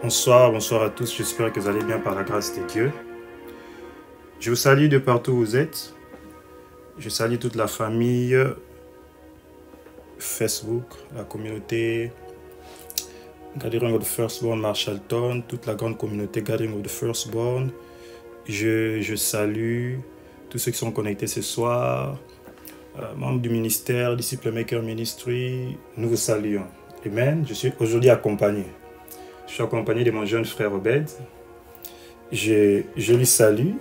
Bonsoir, bonsoir à tous, j'espère que vous allez bien par la grâce de Dieu. Je vous salue de partout où vous êtes. Je salue toute la famille Facebook, la communauté Gathering of the Firstborn Marshalltown, toute la grande communauté Gathering of the Firstborn. Je salue tous ceux qui sont connectés ce soir, membres du ministère, Disciple Maker Ministry, nous vous saluons. Amen. Je suis aujourd'hui accompagné. Je suis accompagné de mon jeune frère Obed. Je lui salue.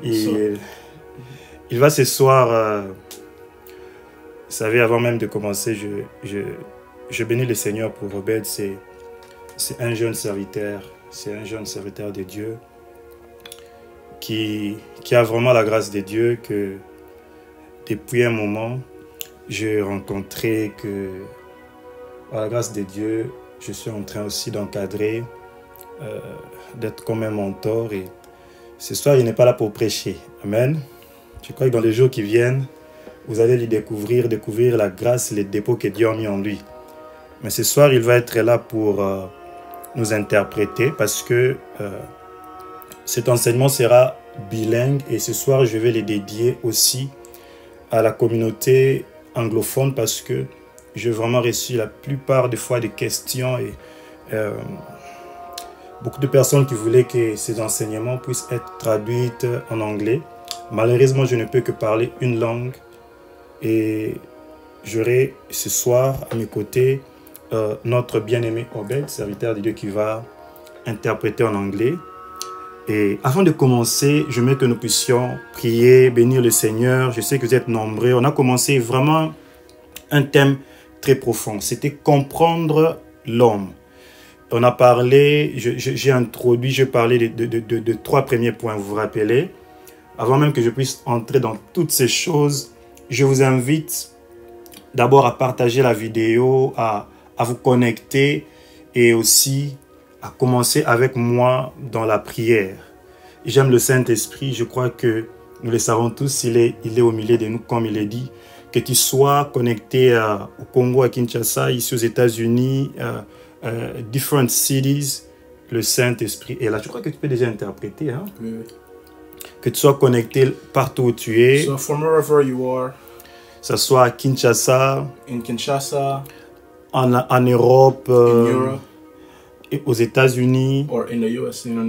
Il va ce soir, vous savez, avant même de commencer, je bénis le Seigneur pour Obed. C'est un jeune serviteur, c'est un jeune serviteur de Dieu qui a vraiment la grâce de Dieu, que depuis un moment, j'ai rencontré que, par la grâce de Dieu, je suis en train aussi d'encadrer, d'être comme un mentor. Et ce soir, il n'est pas là pour prêcher. Amen. Je crois que dans les jours qui viennent, vous allez lui découvrir la grâce et les dépôts que Dieu a mis en lui. Mais ce soir, il va être là pour nous interpréter, parce que cet enseignement sera bilingue. Et ce soir, je vais le dédier aussi à la communauté anglophone, parce que j'ai vraiment reçu la plupart des fois des questions et beaucoup de personnes qui voulaient que ces enseignements puissent être traduits en anglais. Malheureusement, je ne peux que parler une langue, et j'aurai ce soir à mes côtés notre bien-aimé Obed, serviteur de Dieu, qui va interpréter en anglais. Et avant de commencer, je veux que nous puissions prier, bénir le Seigneur. Je sais que vous êtes nombreux. On a commencé vraiment un thème très profond. C'était comprendre l'homme. On a parlé, j'ai introduit, j'ai parlé de trois premiers points, vous vous rappelez. Avant même que je puisse entrer dans toutes ces choses, je vous invite d'abord à partager la vidéo, à vous connecter et aussi à commencer avec moi dans la prière. J'aime le Saint-Esprit, je crois que nous le savons tous, il est au milieu de nous, comme il est dit. Que tu sois connecté au Congo, à Kinshasa, ici aux États-Unis, different cities, le Saint-Esprit est là. Je crois que tu peux déjà interpréter. Hein? Oui. Que tu sois connecté partout où tu es. So from wherever you are, que ce soit à Kinshasa, en Europe, et aux États-Unis.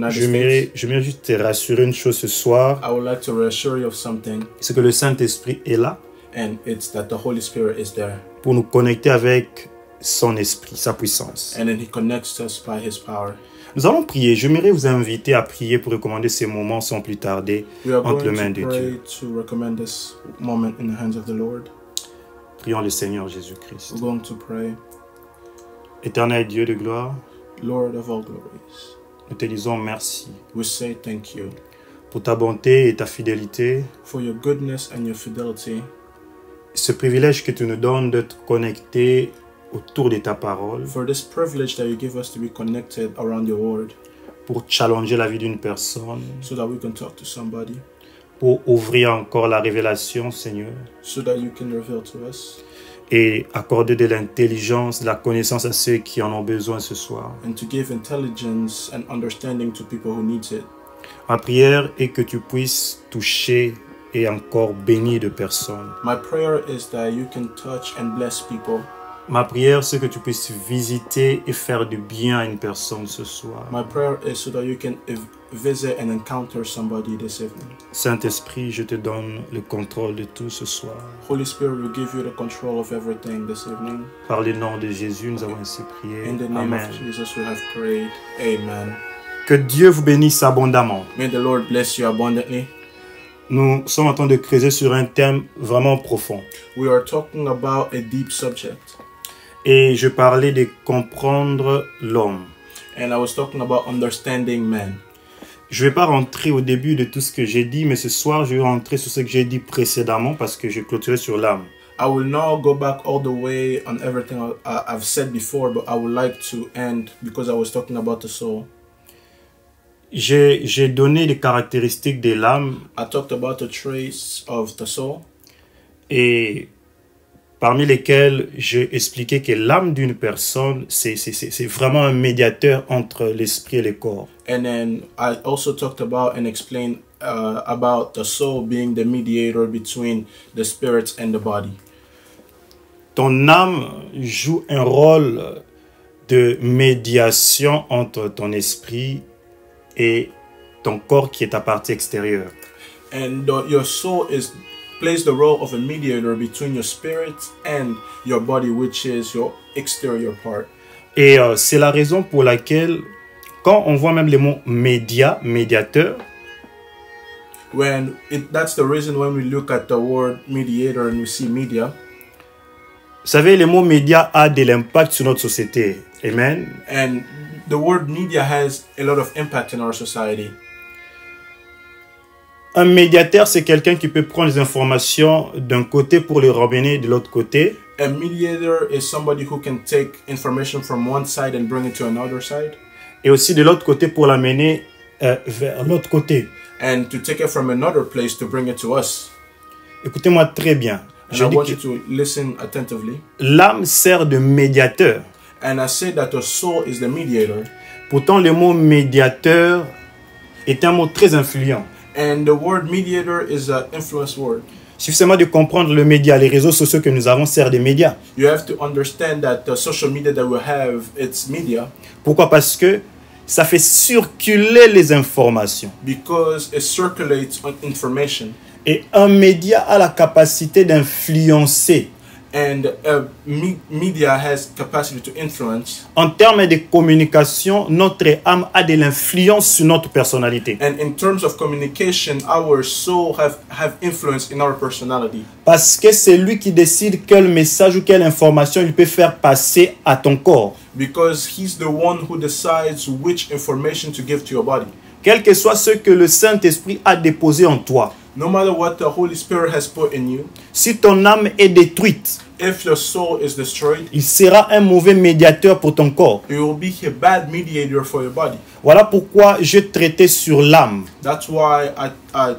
J'aimerais juste te rassurer une chose ce soir. I would like to reassure you of something. C'est que le Saint-Esprit est là. And it's that the Holy Spirit is there. Pour nous connecter avec son esprit, sa puissance. And then he connects us by his power. Nous allons prier. J'aimerais vous inviter à prier pour recommander ces moments sans plus tarder entre les mains de Dieu. Prions le Seigneur Jésus-Christ. Éternel Dieu de gloire, Lord of all glories, nous te disons merci. We say thank you pour ta bonté et ta fidélité. For your goodness and your fidelity. Ce privilège que tu nous donnes d'être connectés autour de ta parole. For this privilege that you give us to be connected around your word. Pour challenger la vie d'une personne. So that we can talk to somebody. Pour ouvrir encore la révélation, Seigneur. So that you can reveal to us. Et accorder de l'intelligence, de la connaissance à ceux qui en ont besoin ce soir. And to give intelligence and understanding to people who need it. Ma prière est que tu puisses toucher et encore bénir de personnes. My prayer is that you can touch and bless people. Ma prière, c'est que tu puisses visiter et faire du bien à une personne ce soir. My prayer is so that you can visit and encounter somebody this evening. Saint-Esprit, je te donne le contrôle de tout ce soir. Holy Spirit will give you the control of everything this evening. Par le nom de Jésus, nous avons ainsi prié. In the name Amen. of Jesus, we have prayed. Amen. Que Dieu vous bénisse abondamment. May the Lord bless you abundantly. Nous sommes en train de creuser sur un thème vraiment profond. We are talking about a deep subject. Et je parlais de comprendre l'homme. And I was talking about understanding man. Je ne vais pas rentrer au début de tout ce que j'ai dit, mais ce soir, je vais rentrer sur ce que j'ai dit précédemment parce que j'ai clôturé sur l'âme. I will now go back all the way on everything I've said before, but I would like to end because I was talking about the soul. J'ai donné les caractéristiques de l'âme. I talked about the traits of the soul. Et parmi lesquels j'ai expliqué que l'âme d'une personne, c'est vraiment un médiateur entre l'esprit et le corps. And then I also talked about and explained about the soul being the mediator between the spirit and the body. Ton âme joue un rôle de médiation entre ton esprit et ton corps qui est ta partie extérieure. And your soul plays the role of a mediator between your spirit and your body, which is your exterior part. Et c'est la raison pour laquelle, quand on voit même les mots média, médiateur, That's the reason when we look at the word mediator and we see media. vous savez, le mot média a de l'impact sur notre société. Amen. And the word media has a lot of impact in our society. Un médiateur, c'est quelqu'un qui peut prendre les informations d'un côté pour les ramener de l'autre côté. A mediator is somebody who can take information from one side and bring it to another side. Et aussi de l'autre côté pour l'amener vers l'autre côté. And to take it from another place to bring it to us. Écoutez-moi très bien. And I want you to listen attentively. L'âme sert de médiateur. And I say that the soul is the mediator. Pourtant, le mot médiateur est un mot très influent. And the word mediator is an influence word. Suffisamment de comprendre le média, les réseaux sociaux que nous avons servent de médias. You have to understand that the social media that we have, it's media. Pourquoi? Parce que ça fait circuler les informations. Because it circulates information. Et un média a la capacité d'influencer. And media has capacity to influence. En termes de communication, notre âme a de l'influence sur notre personnalité. And in terms of communication, our soul have influence in our personality. Parce que c'est lui qui décide quel message ou quelle information il peut faire passer à ton corps. Because he's the one who decides which information to give to your body. Quel que soit ce que le Saint-Esprit a déposé en toi. No matter what the Holy Spirit has put in you, si ton âme est détruite, if your soul is destroyed, il sera un mauvais médiateur pour ton corps. It will be a bad mediator for your body. Voilà pourquoi je traitais sur l'âme. That's why I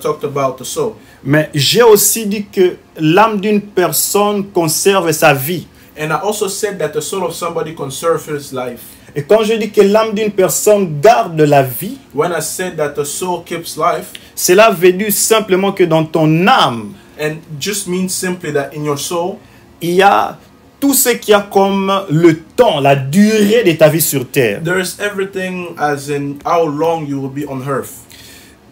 talked about the soul. Mais j'ai aussi dit que l'âme d'une personne conserve sa vie. And I also said that the soul of somebody conserves his life. Et quand je dis que l'âme d'une personne garde la vie, when I said that the soul keeps life, cela veut dire simplement que dans ton âme, and just means simply that in your soul, il y a tout ce qu'il y a comme le temps, la durée de ta vie sur terre. There is everything as in how long you will be on earth.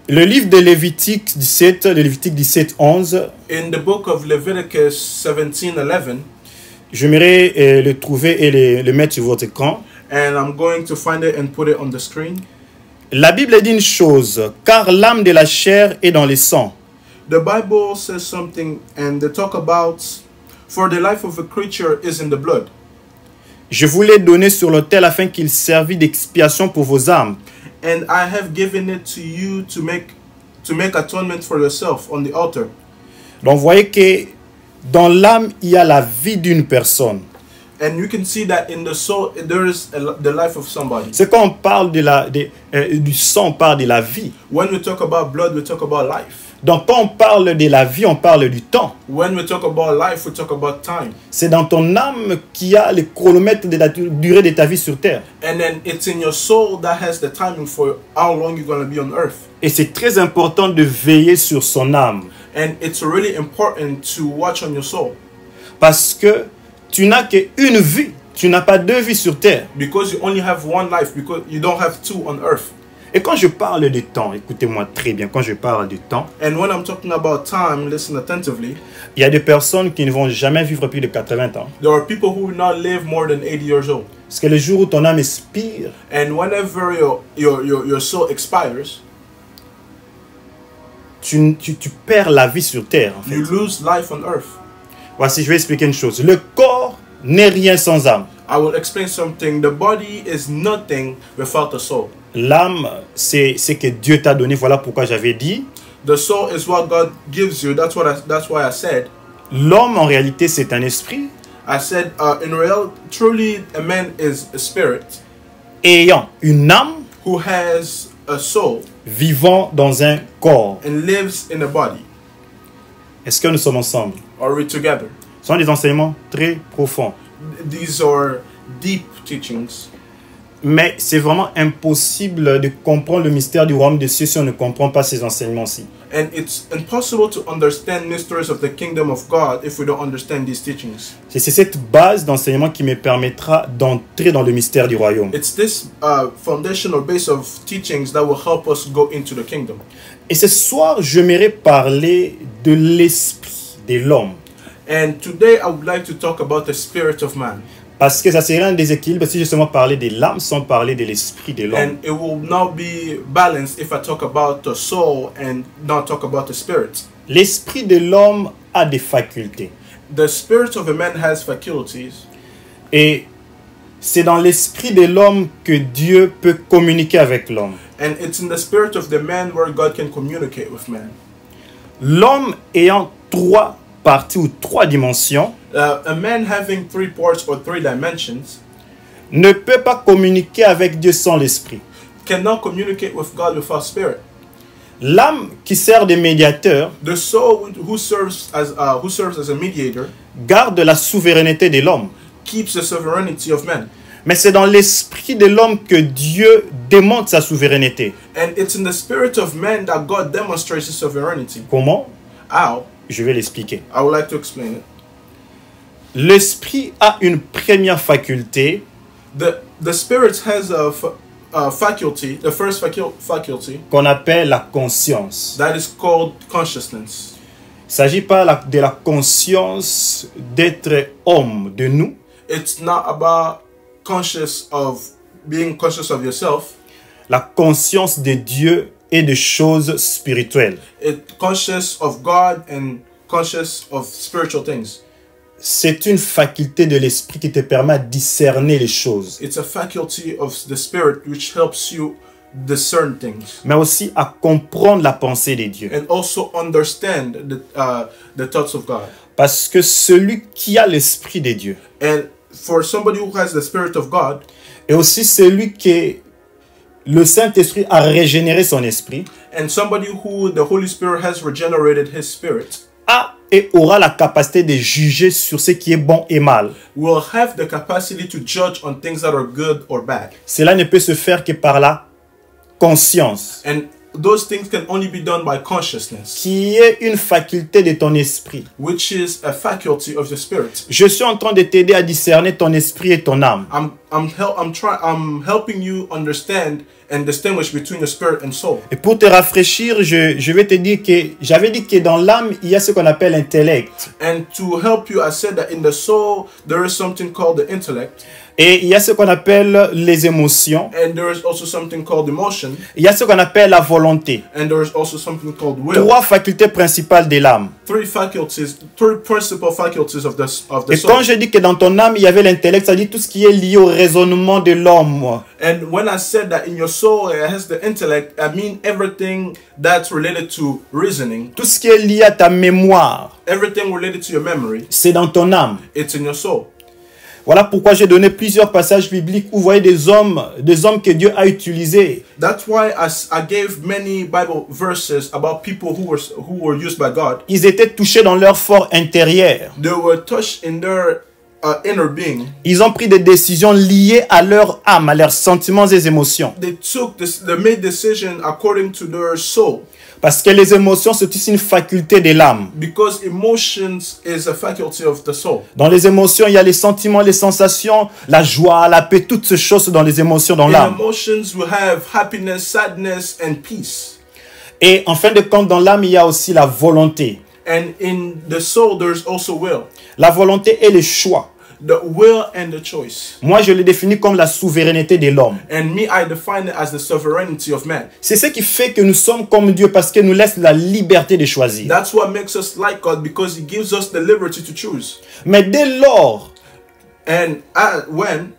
Le livre de Lévitique 17, le Lévitique 17, 11. In the book of Leviticus 17:11. J'aimerais le trouver et le mettre sur votre écran. And I'm going to find it and put it on the screen. La Bible dit une chose, car l'âme de la chair est dans le sang. The Bible says something and they talk about, for the life of a creature is in the blood. Je vous l'ai donné sur l'autel afin qu'il servît d'expiation pour vos âmes. And I have given it to you to make atonement for yourself on the altar. Donc vous voyez que dans l'âme, il y a la vie d'une personne. And you can see that in the soul, there is the life of somebody. C'est quand on parle du sang, on parle de la vie. When we talk about blood, we talk about life. Donc quand on parle de la vie, on parle du temps. When we talk about life, we talk about time. C'est dans ton âme qu'il y a le chronomètre de la durée de ta vie sur terre. And then it's in your soul that has the timing for how long you're going to be on earth. Et c'est très important de veiller sur son âme. And it's really important to watch on your soul. Parce que tu n'as qu'une vie. Tu n'as pas deux vies sur terre. Because you only have one life, because you don't have two on earth. Et quand je parle de temps, écoutez-moi très bien, quand je parle de temps, and when I'm talking about time, listen attentively. Il y a des personnes qui ne vont jamais vivre plus de 80 ans. There are people who will not live more than 80 years old. Parce que le jour où ton âme expire, and whenever your soul expires, tu perds la vie sur terre. En fait. You lose life on earth. Voici, je vais expliquer une chose. Le corps n'est rien sans âme. I will explain something. The body is nothing without the soul. L'âme, c'est ce que Dieu t'a donné. Voilà pourquoi j'avais dit. The soul is what God gives you. That's why I said. L'homme, en réalité, c'est un esprit. I said, in reality, truly, a man is a spirit. Ayant une âme. Who has a soul. Vivant dans un corps. And lives in a body. Est-ce que nous sommes ensemble? Are we together? Ce sont des enseignements très profonds. These are deep teachings. Mais c'est vraiment impossible de comprendre le mystère du royaume des cieux si on ne comprend pas ces enseignements-ci. And it's impossible to understand mysteries of the kingdom of God if we don't understand these teachings. C'est cette base d'enseignement qui me permettra d'entrer dans le mystère du royaume. It's this foundational base of teachings that will help us go into the kingdom. Et ce soir, j'aimerais parler de l'esprit de l'homme. And today I would like to talk about the spirit of man. Parce que ça serait un déséquilibre si justement parler de l'âme sans parler de l'esprit de l'homme. And it will not be balanced if I talk about the soul and not talk about the spirit. L'esprit de l'homme a des facultés. The spirit of a man has faculties. Et c'est dans l'esprit de l'homme que Dieu peut communiquer avec l'homme. And it's in the spirit of the man where God can communicate with man. L'homme ayant trois parties ou trois dimensions A man having 3 parts or 3 dimensions ne peut pas communiquer avec Dieu sans l'esprit. cannot communicate with God without spirit. L'âme qui sert de médiateur The soul who serves as a mediator garde la souveraineté de l'homme. keeps the sovereignty of man. Mais c'est dans l'esprit de l'homme que Dieu démontre sa souveraineté. And it's in the spirit of man that God demonstrates his sovereignty. Comment? How? Je vais l'expliquer. I would like to explain it. L'esprit a une première faculté The spirit has a faculty, the first faculty, qu'on appelle la conscience. that is called consciousness. Il ne s'agit pas de la conscience d'être homme, de nous. It's not about being conscious of yourself. La conscience de Dieu et de choses spirituelles. It's conscious of God and conscious of spiritual things. C'est une faculté de l'esprit qui te permet de discerner les choses, It's a faculty of the spirit which helps you discern things mais aussi à comprendre la pensée de Dieu. and also understand the thoughts of God. Parce que celui qui a l'esprit de Dieu And for somebody who has the spirit of God, et aussi celui qui le Saint-Esprit a régénéré son esprit, and somebody who the Holy Spirit has regenerated his spirit, a et aura la capacité de juger sur ce qui est bon et mal. will have the capacity to judge on things that are good or bad. Cela ne peut se faire que par la conscience, And those things can only be done by consciousness, qui est une faculté de ton esprit. which is a faculty of the spirit. Je suis en train de t'aider à discerner ton esprit et ton âme. I'm helping you understand and distinguish between the spirit and soul. Et pour te rafraîchir, je vais te dire que j'avais dit que dans l'âme, il y a ce qu'on appelle l'intellect. And to help you, I said that in the soul there is something called the intellect, Et il y a ce qu'on appelle les émotions. and there is also something called emotion, Il y a ce qu'on appelle la volonté. and there is also something called will. Trois facultés principales de l'âme. Three principal faculties of the Et soul. quand je dis que dans ton âme, il y avait l'intellect, ça dit tout ce qui est lié au raisonnement de l'homme. And when I said that in your soul it has the intellect, I mean everything that's related to reasoning, Tout ce qui est lié à ta mémoire, everything related to your memory, c'est dans ton âme. it's in your soul. Voilà pourquoi j'ai donné plusieurs passages bibliques où vous voyez des hommes que Dieu a utilisés. That's why I gave many Bible verses about people who were used by God. Ils étaient touchés dans leur fort intérieur. They were touched in their inner being. Ils ont pris des décisions liées à leur âme, à leurs sentiments et émotions. They made decision according to their soul. Parce que les émotions, c'est aussi une faculté de l'âme. Because emotions is a faculty of the soul. Dans les émotions, il y a les sentiments, les sensations, la joie, la paix, toutes ces choses dans les émotions, dans In l'âme. emotions we have happiness, sadness, and peace. Et en fin de compte, dans l'âme, il y a aussi la volonté. And in the soul there's also will. La volonté est le choix. The will and the choice. Moi, je le définis comme la souveraineté de l'homme. And me, I define it as the sovereignty of man. C'est ce qui fait que nous sommes comme Dieu parce qu'il nous laisse la liberté de choisir. That's what makes us like God, because He gives us the liberty to choose. Mais dès lors, And when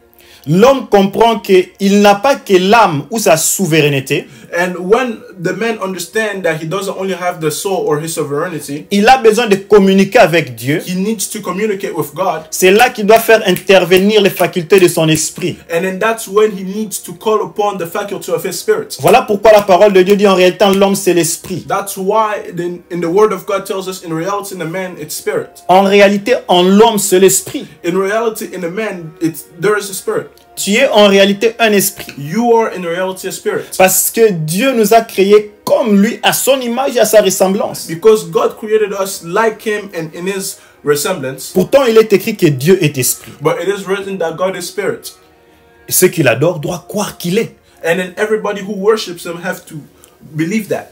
l'homme comprend qu'il n'a pas que l'âme ou sa souveraineté, And when the man understands that he doesn't only have the soul or his sovereignty, il a besoin de communiquer avec Dieu. he needs to communicate with God. C'est là qu'il doit faire intervenir les facultés de son esprit. And then that's when he needs to call upon the faculty of his spirit. Voilà pourquoi la parole de Dieu dit en réalité l'homme c'est l'esprit. That's why in the word of God tells us in reality in the man it's spirit. En réalité en l'homme c'est l'esprit. In reality in the man there is a spirit. Tu es en réalité un esprit. You are in reality a spirit. Parce que Dieu nous a créés comme lui, à son image et à sa ressemblance. Because God created us like him and in his resemblance. Pourtant, il est écrit que Dieu est esprit. But it is written that God is spirit. Et ceux qui l'adorent doivent croire qu'il est. And then everybody who worships him have to believe that.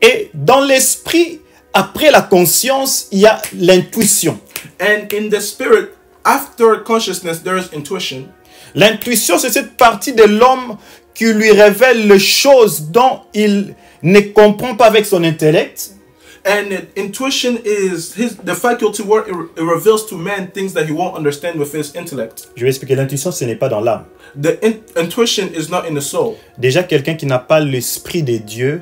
Et dans l'esprit, après la conscience, il y a l'intuition. And in the spirit, after consciousness, there is intuition. L'intuition, c'est cette partie de l'homme qui lui révèle les choses dont il ne comprend pas avec son intellect. And intuition is the faculty where it reveals to man things that he won't understand with his intellect. Je vais expliquer. L'intuition, ce n'est pas dans l'âme. The intuition is not in the soul. Déjà, quelqu'un qui n'a pas l'esprit de Dieu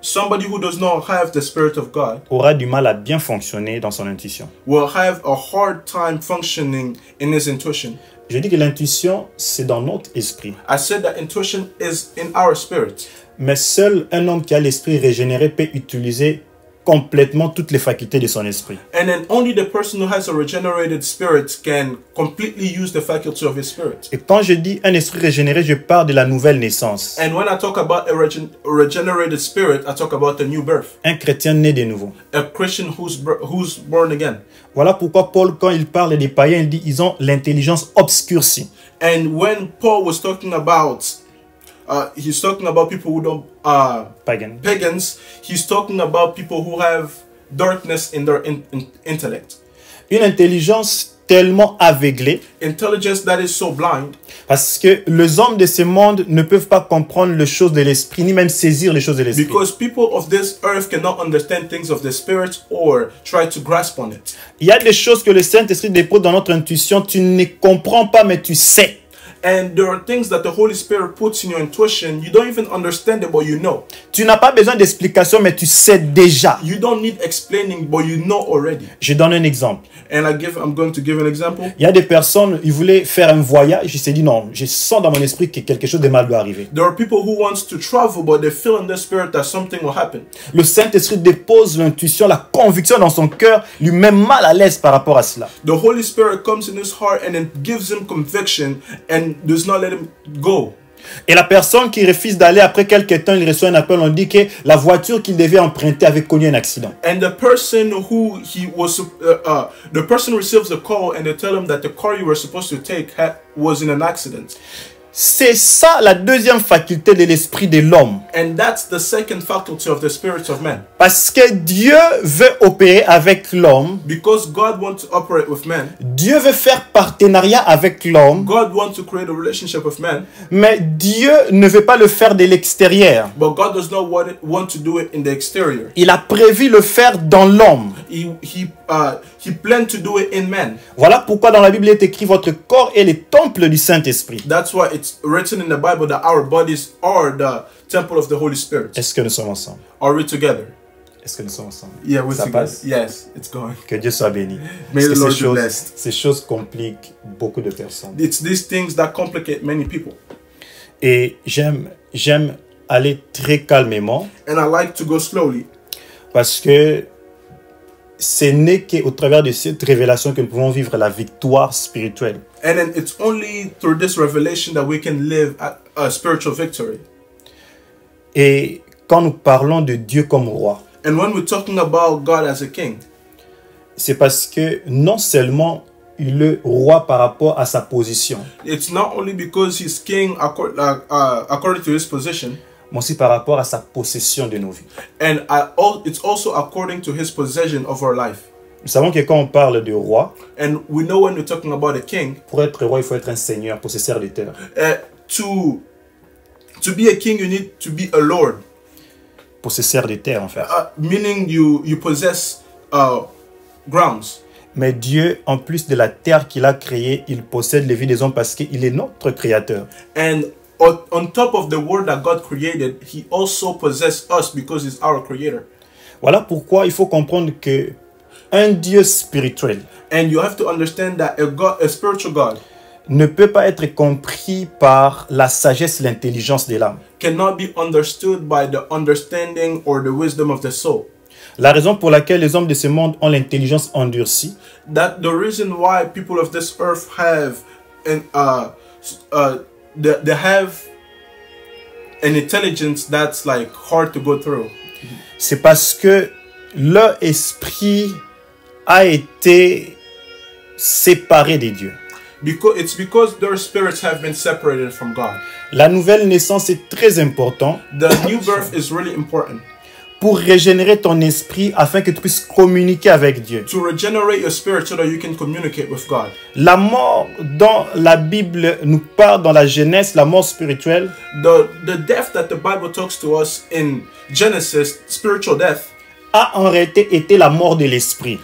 Somebody who does not have the spirit of God aura du mal à bien fonctionner dans son intuition. will have a hard time functioning in his intuition. Je dis que l'intuition, c'est dans notre esprit. I said that intuition is in our spirit. Mais seul un homme qui a l'esprit régénéré peut utiliser complètement toutes les facultés de son esprit. And then only the person who has a regenerated spirit can completely use the faculty of his spirit. Et quand je dis un esprit régénéré, je parle de la nouvelle naissance. And when I talk about a regenerated spirit, I talk about the new birth. Un chrétien né de nouveau. A Christian who's born again. Voilà pourquoi Paul, quand il parle des païens, il dit ils ont l'intelligence obscurcie. And when Paul was talking about he's talking about people who don't Pagan. pagans. He's talking about people who have darkness in their intellect. Une intelligence tellement aveuglée Intelligence that is so blind. parce que les hommes de ce monde ne peuvent pas comprendre les choses de l'esprit, ni même saisir les choses de l'esprit. Because people of this earth cannot understand things of the spirit or try to grasp on it. Il y a des choses que le Saint-Esprit dépose dans notre intuition, tu ne comprends pas, mais tu sais. And there are things that the Holy Spirit puts in your intuition. You don't even understand it, but you know. Tu n'as pas besoin d'explication, mais tu sais déjà. You don't need explaining, but you know already. Je donne un exemple. And I'm going to give an example. Il y a des personnes, ils voulaient faire un voyage, ils se dit non, je sens dans mon esprit que quelque chose de mal doit arriver. There are people who want to travel, but they feel in their spirit that something will happen. Le Saint-Esprit dépose l'intuition, la conviction dans son cœur, lui met mal à l'aise par rapport à cela. The Holy Spirit comes in his heart and it gives him conviction and does not let him go. Et la personne qui refuse d'aller, après quelques temps, il reçoit un appel, on dit que la voiture qu'il devait emprunter avait connu un accident. And the person who the person receives a call and they tell him that the car you were supposed to take was in an accident. C'est ça la deuxième faculté de l'esprit de l'homme. And that's the second faculty of the spirit of man. Parce que Dieu veut opérer avec l'homme. Because God wants to operate with man. Dieu veut faire partenariat avec l'homme. God wants to create a relationship with man. Mais Dieu ne veut pas le faire de l'extérieur. But God does not want to do it in the exterior. Il a prévu le faire dans l'homme. He planned to do it in man. Voilà pourquoi dans la Bible il est écrit votre corps est le temple du Saint-Esprit. That's why it's written in the Bible that our bodies are the temple of the Holy Spirit. Est-ce que nous sommes ensemble? Are we together? Est-ce que nous sommes ensemble? Yeah, we're Ça together. passe? Yes, it's going. Que Dieu soit béni. May Parce the que Lord be blessed. ces choses compliquent beaucoup de personnes. It's these things that complicate many people. Et j'aime aller très calmement And I like to go slowly. parce que ce n'est qu'au travers de cette révélation que nous pouvons vivre la victoire spirituelle. And then it's only through this revelation that we can live a spiritual victory. Et quand nous parlons de Dieu comme roi, And when we're talking about God as a king, c'est parce que non seulement il est roi par rapport à sa position, it's not only because he's king according to his position, mais aussi par rapport à sa possession de nos vies. and it's also according to his possession of our life. Nous savons que quand on parle de roi, And we know when we're talking about a king, pour être roi, il faut être un seigneur, possesseur de terre. to be a king, you need to be a lord, Possesseur de terre, en fait. meaning you possess grounds. Mais Dieu, en plus de la terre qu'il a créée, il possède les vies des hommes parce qu'il est notre créateur. And on top of the world that God created, He also possessed us because He's our creator. Voilà pourquoi il faut comprendre que un Dieu spirituel And you have to understand that a spiritual God ne peut pas être compris par la sagesse et l'intelligence de l'âme. cannot be understood by the understanding or the wisdom of the soul. La raison pour laquelle les hommes de ce monde ont l'intelligence endurcie, That the reason why people of this earth have they have an intelligence that's like hard to go through. c'est parce que leur esprit a été séparé de Dieu. Because their spirits have been separated from God. La nouvelle naissance est très importante The new birth is really important pour régénérer ton esprit afin que tu puisses communiquer avec Dieu. to regenerate your spirit so that you can communicate with God. La mort dont la Bible nous parle dans la Genèse, la mort spirituelle, The death that the Bible talks to us in Genesis, spiritual death, a en réalité été la mort de l'esprit.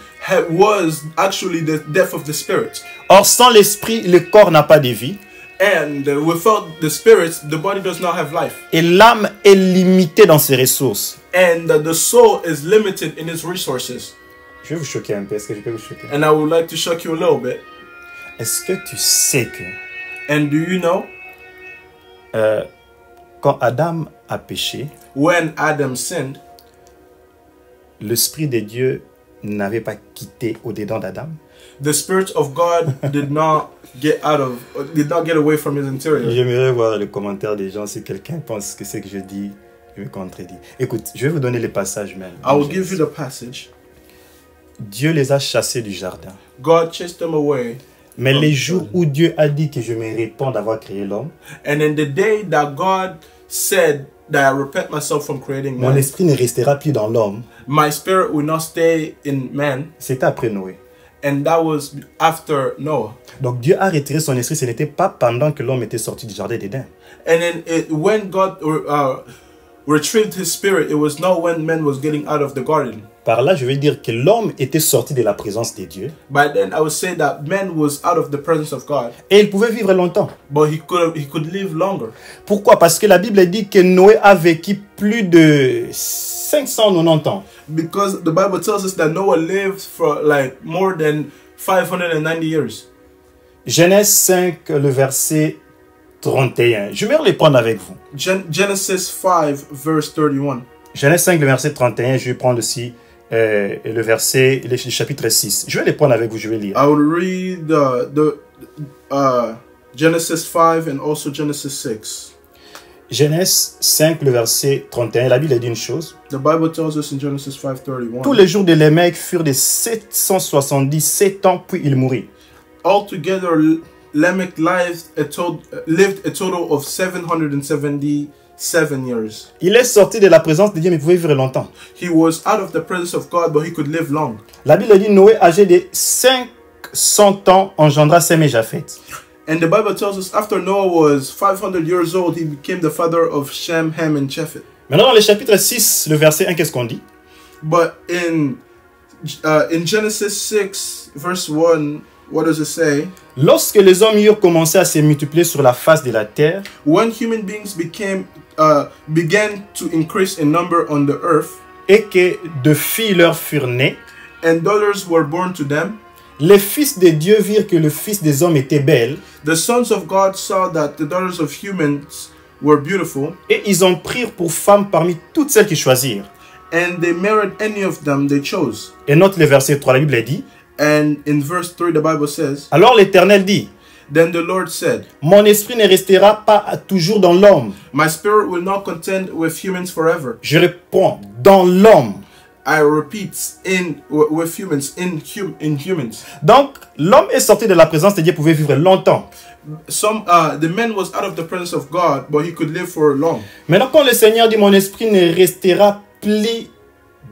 was actually the death of the spirit. Or, sans l'esprit, le corps n'a pas de vie. And without the spirit, the body does not have life. Et l'âme est limitée dans ses ressources. And the soul is limited in its resources. Je vais vous choquer un peu. Est-ce que je peux vous choquer? And I would like to shock you a little bit. Est-ce que tu sais que And do you know, quand Adam a péché, when Adam sinned, l'Esprit de Dieu n'avait pas quitté au-dedans d'Adam? the Spirit of God did not get away from his interior. J'aimerais voir les commentaires des gens si quelqu'un pense que ce que je dis, je me contredis. Écoute, je vais vous donner les passages même. I will give you the passage. Dieu les a chassés du jardin. God chased them away. Mais les jours où Dieu a dit que je me répands d'avoir créé l'homme, And in the day that God said that I repent myself from creating mon man, esprit ne restera plus dans l'homme. my spirit will not stay in man. C'était après Noé. And that was after Noah. Donc Dieu a retiré son esprit, ce n'était pas pendant que l'homme était sorti du jardin d'Éden. And then when God retrieved his spirit, it was not when man was getting out of the garden. Par là, je veux dire que l'homme était sorti de la présence de Dieu. By then, I would say that man was out of the presence of God, Et il pouvait vivre longtemps. but he could live longer. Pourquoi? Parce que la Bible dit que Noé a vécu plus de 590 ans. Because the Bible tells us that Noah lived for like more than 590 years. Genèse 5, le verset 31. Je vais les prendre avec vous. Genesis 5, verse 31. Genèse 5, le verset 31. Je vais prendre aussi le verset, le chapitre 6. Je vais les prendre avec vous, je vais lire. I will read Genesis 5 and also Genesis 6. Genèse 5, le verset 31. La Bible dit une chose. The Bible tells us in Genesis 5:31. Tous les jours de Lémec furent de 777 ans, puis il mourut. Altogether, Lamech lived a total of 777 years. Il est sorti de la présence de Dieu, mais il pouvait vivre longtemps. He was out of the presence of God, but he could live long. La Bible dit Noé, âgé de 500 ans, engendra Sem et Japheth. And the Bible tells us after Noah was 500 years old, he became the father of Shem, Ham, and Japheth. Maintenant, dans le chapitre 6, le verset 1, qu'est-ce qu'on dit? But in Genesis 6, verse 1, what does it say? Lorsque les hommes eurent commencé à se multiplier sur la face de la terre, When human beings began to increase in number on the earth, et que de filles leur furent nées, and daughters were born to them, les fils de Dieu virent que le fils des hommes était belle, the sons of God saw that the daughters of humans were beautiful, et ils en prirent pour femmes parmi toutes celles qu'ils choisirent. and they married any of them they chose. Et note le verset 3, la Bible dit, And in verse 3, the Bible says, alors l'Éternel dit, Then the Lord said, mon esprit ne restera pas toujours dans l'homme. My spirit will not contend with humans forever. Je réponds, dans l'homme. I repeat, with humans, in humans. Donc, l'homme est sorti de la présence de Dieu, pouvait vivre longtemps. The man was out of the presence of God, but he could live for long. Maintenant, quand le Seigneur dit, mon esprit ne restera plus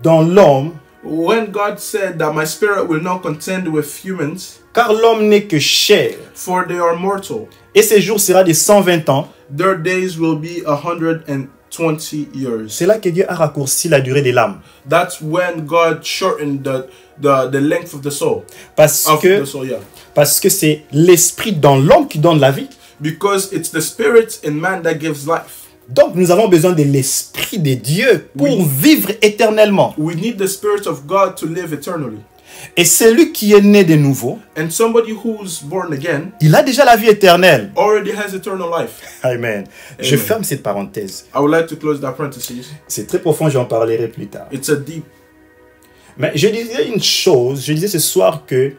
dans l'homme, When God said that my spirit will not contend with humans, car l'homme n'est que chair, for they are mortal, et ses jours sera de 120 ans, their days will be 120 years. c'est là que Dieu a raccourci la durée de l'âme. That's when God shortened the length of the soul. Parce que c'est l'esprit dans l'homme qui donne la vie. Because it's the spirit in man that gives life. Donc nous avons besoin de l'Esprit de Dieu pour vivre éternellement. We need the Spirit of God to live eternally. Et celui qui est né de nouveau, And somebody who's born again il a déjà la vie éternelle. already has eternal life. Amen. Je ferme cette parenthèse. I would like to close that parenthesis. C'est très profond, j'en parlerai plus tard. It's a deep. Mais je disais une chose, je disais ce soir que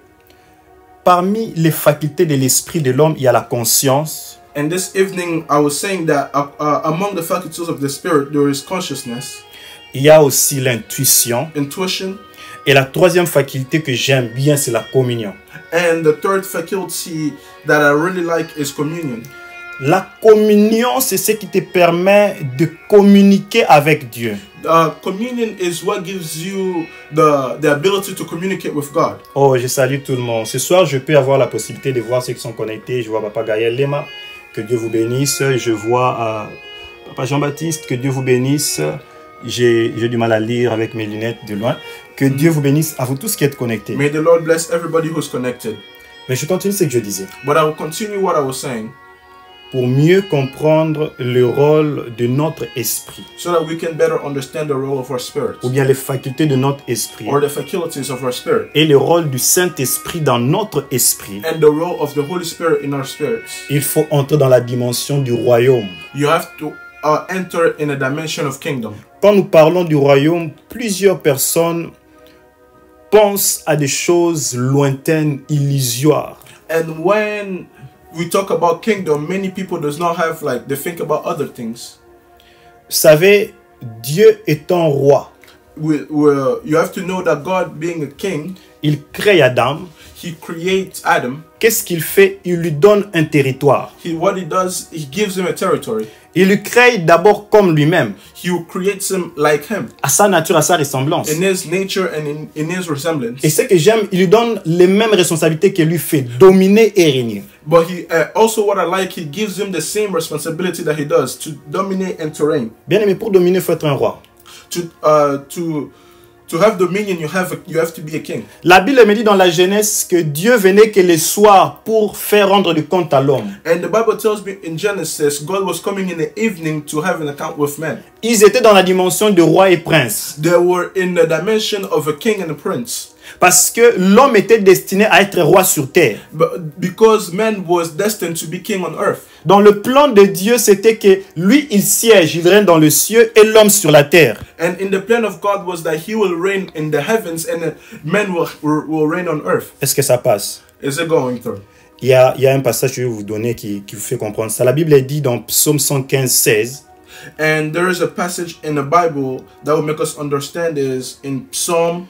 parmi les facultés de l'esprit de l'homme, il y a la conscience, And this evening, I was saying that among the faculties of the Spirit, there is consciousness, il y a aussi l'intuition. intuition, Et la troisième faculté que j'aime bien, c'est la communion. and the third faculty that I really like is communion. La communion, c'est ce qui te permet de communiquer avec Dieu. Communion is what gives you the ability to communicate with God. Oh, je salue tout le monde. Ce soir, je peux avoir la possibilité de voir ceux qui sont connectés. Je vois Papa Gaël Lema, que Dieu vous bénisse. Je vois Papa Jean-Baptiste, que Dieu vous bénisse. J'ai du mal à lire avec mes lunettes de loin. Que Dieu vous bénisse à vous tous qui êtes connectés. May the Lord bless everybody who's connected. Mais je continue ce que je disais. But I will continue what I was saying Pour mieux comprendre le rôle de notre esprit, so that we can better understand the role of our spirit ou bien les facultés de notre esprit, or the faculties of our spirit et le rôle du Saint-Esprit dans notre esprit. and the role of the Holy Spirit in our spirits. Il faut entrer dans la dimension du royaume. You have to enter in a dimension of kingdom. Quand nous parlons du royaume, plusieurs personnes pensent à des choses lointaines, illusoires. And when we talk about kingdom, many people does not have they think about other things. Vous savez, Dieu étant roi, You have to know that God being a king, il crée Adam. he creates Adam. Qu'est-ce qu'il fait? Il lui donne un territoire. What he does, he gives him a territory. Il lui crée d'abord comme lui-même, He creates him like him, à sa nature, à sa ressemblance. in his nature and in his resemblance. Et ce que j'aime, il lui donne les mêmes responsabilités qu'il lui fait, dominer et régner. But he also what I like, he gives him the same responsibility that he does to dominate and to reign. Bien aimé, pour dominer, il faut être un roi. To have dominion, you have to be a king. La Bible me dit dans la Genèse que Dieu venait que le soir pour faire rendre du compte à l'homme. And the Bible tells me in Genesis, God was coming in the evening to have an account with men. Ils étaient dans la dimension de roi et prince. They were in the dimension of a king and a prince. Parce que l'homme était destiné à être roi sur terre. But because man was destined to be king on earth. Dans le plan de Dieu, c'était que lui, il siège, il règne dans le ciel et l'homme sur la terre. And in the plan of God was that he will reign in the heavens and men will reign on earth. Est-ce que ça passe? Is it going through? Il y a un passage que je vais vous donner qui vous fait comprendre ça. La Bible est dit dans Psaume 115, 16. And there is a passage in the Bible that will make us understand is in Psalm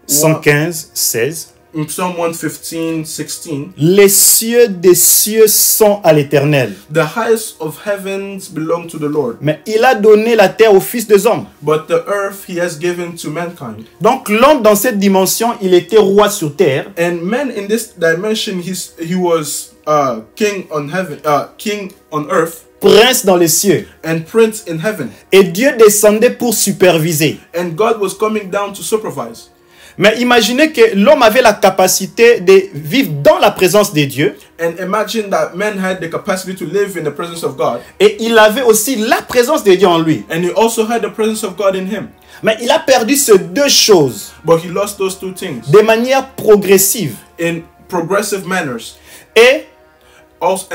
115, 16. In Psalm 115, 16. Les cieux des cieux sont à l'Éternel. The highest of heavens belong to the Lord. Mais il a donné la terre aux fils des hommes. But the earth he has given to mankind. Donc l'homme dans cette dimension, il était roi sur terre. And man in this dimension, he was king on heaven, king on earth. Prince dans les cieux. And prince in heaven. Et Dieu descendait pour superviser. And God was coming down to supervise. Mais imaginez que l'homme avait la capacité de vivre dans la présence de Dieu. And imagine that man had the capacity to live in the presence of God. Et il avait aussi la présence de Dieu en lui. And he also had the presence of God in him. Mais il a perdu ces deux choses. But he lost those two things. De manière progressive. In progressive manners. Et also,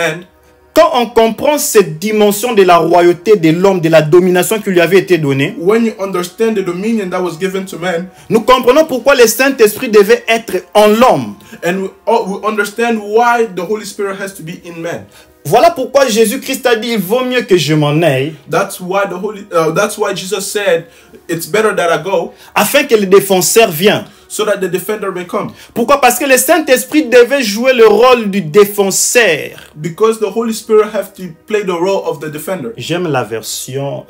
quand on comprend cette dimension de la royauté de l'homme, de la domination qui lui avait été donnée, when you understand the dominion that was given to man, nous comprenons pourquoi le Saint-Esprit devait être en l'homme. And we understand why the Holy Spirit has to be in man. Voilà pourquoi Jésus-Christ a dit, il vaut mieux que je m'en aille. That's why Jesus said, it's better that I go. Afin que le défenseur vienne. So that the defender may come. Pourquoi? Parce que le Saint-Esprit devait jouer le rôle du défenseur. Because the Holy Spirit have to play the role of the defender. J'aime la version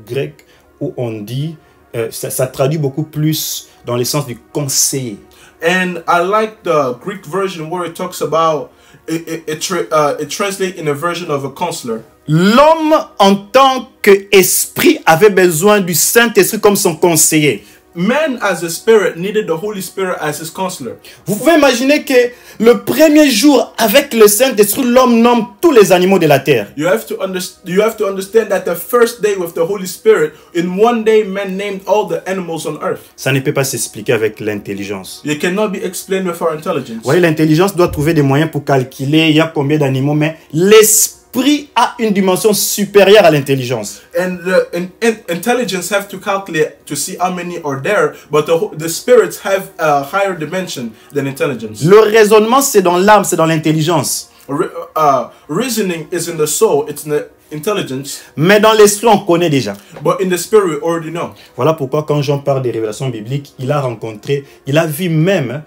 grecque où on dit, ça traduit beaucoup plus dans le sens du conseiller. And I like the Greek version where it talks about, it translates in a version of a counselor. L'homme en tant qu'esprit avait besoin du Saint-Esprit comme son conseiller. man as a spirit needed the Holy Spirit as his counselor. Vous pouvez imaginer que le premier jour, avec le Saint-Esprit, l'homme nomme tous les animaux de la terre. You have to understand that the first day with the Holy Spirit, in one day, man named all the animals on earth. Ça ne peut pas s'expliquer avec l'intelligence. It cannot be explained with our intelligence. Vous voyez, l'intelligence doit trouver des moyens pour calculer il y a combien d'animaux, mais l'esprit a une dimension supérieure à l'intelligence. And intelligence have to calculate to see how many are there, but the spirits have a higher dimension than intelligence. Le raisonnement, c'est dans l'âme, c'est dans l'intelligence. Reasoning is in the soul, it's in the intelligence. Mais dans l'esprit, on connaît déjà. But in the spirit, we already know. Voilà pourquoi quand Jean parle des révélations bibliques, il a vu même,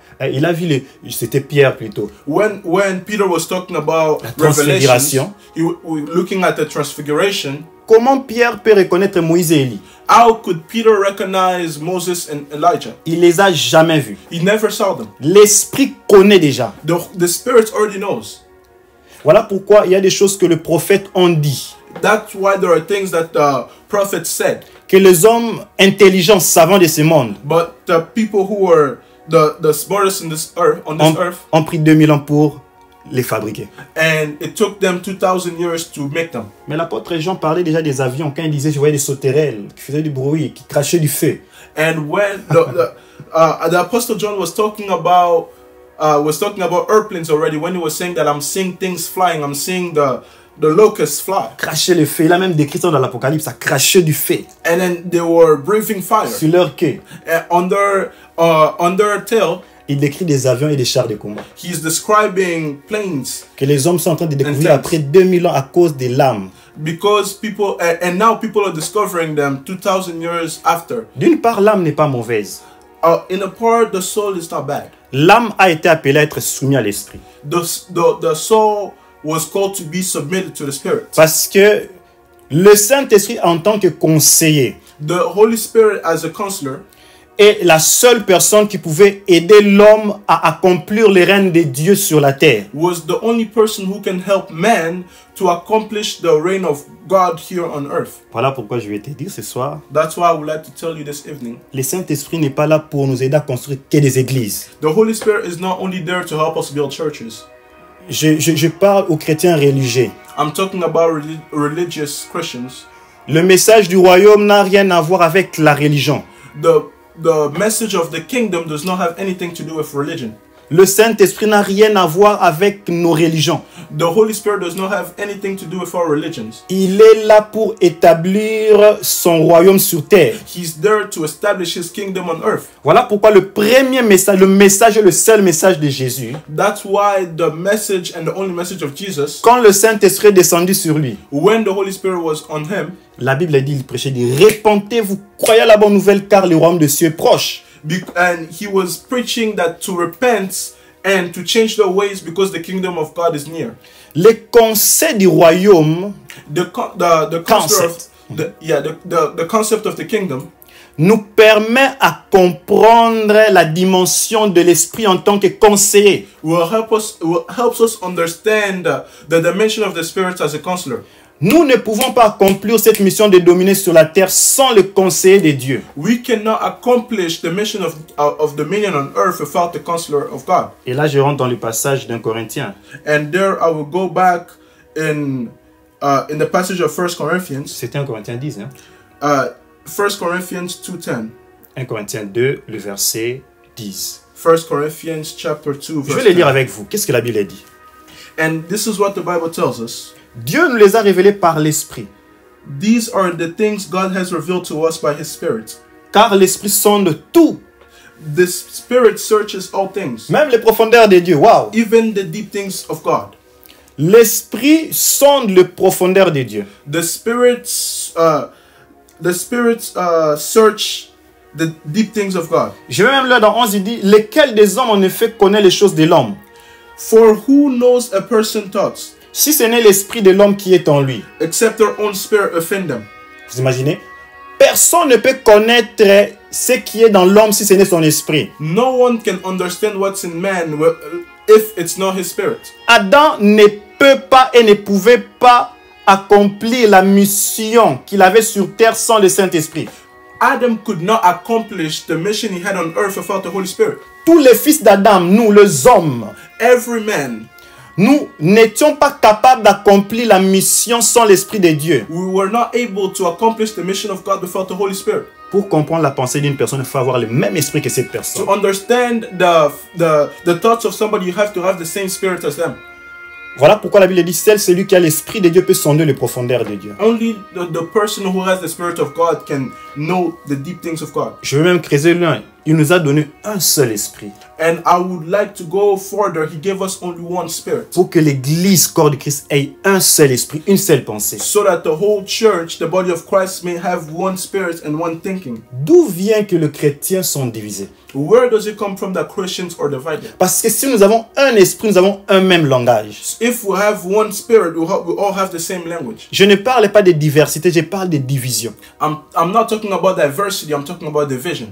c'était Pierre plutôt. When Peter was talking about La transfiguration, looking at the transfiguration, comment Pierre peut reconnaître Moïse et Élie? how could Peter recognize Moses and Elijah? Il les a jamais vus. He never saw them. L'esprit connaît déjà. The spirit already knows. Voilà pourquoi il y a des choses que le prophète ont dit. That's why there are things that the prophet said. Que les hommes intelligents, savants de ce monde, But the people who were the smartest in this earth, on this earth, ont pris 2000 ans pour les fabriquer. and it took them 2000 years to make them. Mais l'apôtre Jean parlait déjà des avions quand il disait je voyais des sauterelles qui faisaient du bruit, qui crachaient du feu. And when the apostle John was talking about airplanes already, when he was saying that I'm seeing things flying, I'm seeing the locusts fly. Cracher le feu. Il a même décrit ça dans l'Apocalypse, ça crachait du feu. And then they were breathing fire. Sur leur queue. On their tail. Il décrit des avions et des chars de combat. He's describing planes. Que les hommes sont en train de découvrir après 2000 ans à cause des lames. Because people, and now people are discovering them 2000 years after. D'une part, l'âme n'est pas mauvaise. In a part, the soul is not bad. L'âme a été appelée à être soumise à l'esprit. The soul was called to be submitted to the spirit. Parce que le Saint-Esprit en tant que conseiller, the Holy Spirit as a counselor, est la seule personne qui pouvait aider l'homme à accomplir les règnes de Dieu sur la terre. Was the only person who can help man to accomplish the reign of God here on earth. Voilà pourquoi je vais te dire ce soir. That's why I would like to tell you this evening. Le Saint-Esprit n'est pas là pour nous aider à construire que des églises. The Holy Spirit is not only there to help us build churches. Je parle aux chrétiens religieux. I'm talking about religious Christians. Le message du royaume n'a rien à voir avec la religion. The message of the kingdom does not have anything to do with religion. Le Saint-Esprit n'a rien à voir avec nos religions. The Holy Spirit does not have anything to do with our religions. Il est là pour établir son royaume sur terre. He's there to establish his kingdom on earth. Voilà pourquoi le premier message, le message est le seul message de Jésus. That's why the message and the only message of Jesus, quand le Saint-Esprit est descendu sur lui, when the Holy Spirit was on him, la Bible dit, il prêchait, dit, répentez-vous, croyez à la bonne nouvelle car le royaume de Dieu est proche. And he was preaching that to repent and to change their ways because the kingdom of God is near. Le concept du royaume, the concept of the kingdom, nous permet à comprendre la dimension de l'esprit en tant que conseiller. helps us understand the dimension of the spirit as a counselor. Nous ne pouvons pas accomplir cette mission de dominer sur la terre sans le conseiller de Dieu. We cannot accomplish the mission of dominion on earth without the counselor of God. Et là, je rentre dans le passage d'un Corinthien. And there I will go back in the passage of 1 Corinthians. C'était un Corinthien 10, hein? 1 Corinthians 2:10. 1 Corinthiens 2, le verset 10. 1 Corinthians chapter 2, verse 10. Je vais le lire avec vous. Qu'est-ce que la Bible dit? And this is what the Bible tells us. Dieu nous les a révélés par l'Esprit. These are the things God has revealed to us by His Spirit. Car l'Esprit sonde tout. The Spirit searches all things. Même les profondeurs de Dieu. Wow. Even the deep things of God. L'Esprit sonde les profondeurs de Dieu. The Spirit search the deep things of God. Je vais même là dans 11, il dit, lesquels des hommes en effet connaît les choses de l'homme? For who knows a person's thoughts? Si ce n'est l'esprit de l'homme qui est en lui. Except their own spirit within them. Vous imaginez? Personne ne peut connaître ce qui est dans l'homme si ce n'est son esprit. No one can understand what's in man if it's not his spirit. Adam ne peut pas et ne pouvait pas accomplir la mission qu'il avait sur terre sans le Saint-Esprit. Adam could not accomplish the mission he had on earth without the Holy Spirit. Tous les fils d'Adam, nous les hommes, Every man, nous n'étions pas capables d'accomplir la mission sans l'Esprit de Dieu. we were not able to accomplish the mission of God without the Holy Spirit. Pour comprendre la pensée d'une personne, il faut avoir le même esprit que cette personne. To understand the thoughts of somebody, you have to have the same spirit as them. Voilà pourquoi la Bible dit, seul celui qui a l'Esprit de Dieu peut sonder les profondeurs de Dieu. Only the person who has the Spirit of God can know the deep things of God. Je veux même creuser loin. Il nous a donné un seul esprit. And I would like to go further. He gave us only one spirit. Pour que l'église, corps de Christ, ait un seul esprit, une seule pensée. So that the whole church, the body of Christ, may have one spirit and one thinking. D'où vient que les chrétiens sont divisés? Where does it come from that Christians are divided? Parce que si nous avons un esprit, nous avons un même langage. If we have one spirit, we all have the same language. Je ne parle pas de diversité, je parle de division. I'm not talking about diversity, I'm talking about division.